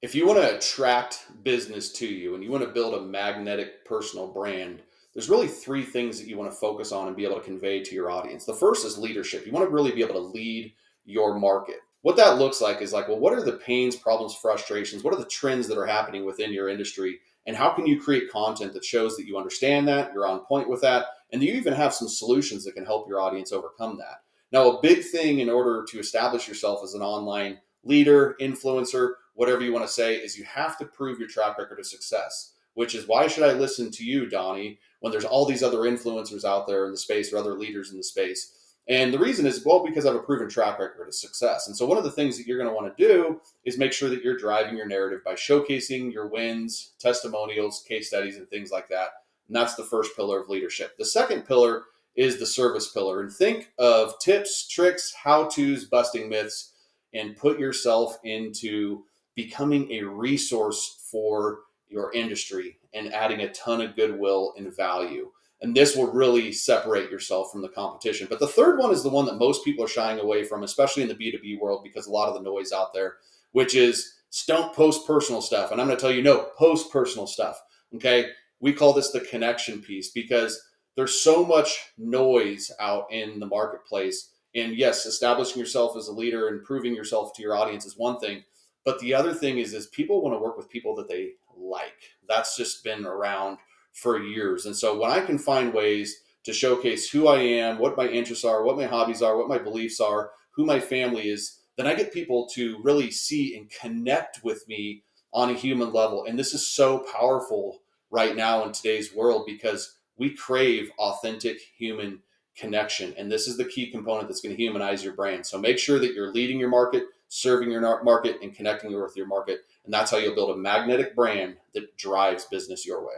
If you want to attract business to you and you want to build a magnetic personal brand, there's really three things that you want to focus on and be able to convey to your audience. The first is leadership. You want to really be able to lead your market. What that looks like is like, well, what are the pains, problems, frustrations? What are the trends that are happening within your industry? And how can you create content that shows that you understand that, you're on point with that, and you even have some solutions that can help your audience overcome that? Now, a big thing in order to establish yourself as an online leader, influencer, whatever you want to say, is you have to prove your track record of success, which is why should I listen to you, Donnie, when there's all these other influencers out there in the space or other leaders in the space? And the reason is, well, because I have a proven track record of success. And so one of the things that you're going to want to do is make sure that you're driving your narrative by showcasing your wins, testimonials, case studies, and things like that. And that's the first pillar of leadership. The second pillar is the service pillar. And think of tips, tricks, how-tos, busting myths, and put yourself into becoming a resource for your industry and adding a ton of goodwill and value. And this will really separate yourself from the competition. But the third one is the one that most people are shying away from, especially in the B2B world, because a lot of the noise out there, which is don't post personal stuff. And I'm going to tell you, no, post personal stuff. Okay. We call this the connection piece because there's so much noise out in the marketplace. And yes, establishing yourself as a leader and proving yourself to your audience is one thing. But the other thing is people want to work with people that they like. That's just been around for years. And so when I can find ways to showcase who I am, what my interests are, what my hobbies are, what my beliefs are, who my family is, then I get people to really see and connect with me on a human level. And this is so powerful right now in today's world because we crave authentic human connection. And this is the key component that's going to humanize your brand. So make sure that you're leading your market, serving your market, and connecting with your market. And that's how you'll build a magnetic brand that drives business your way.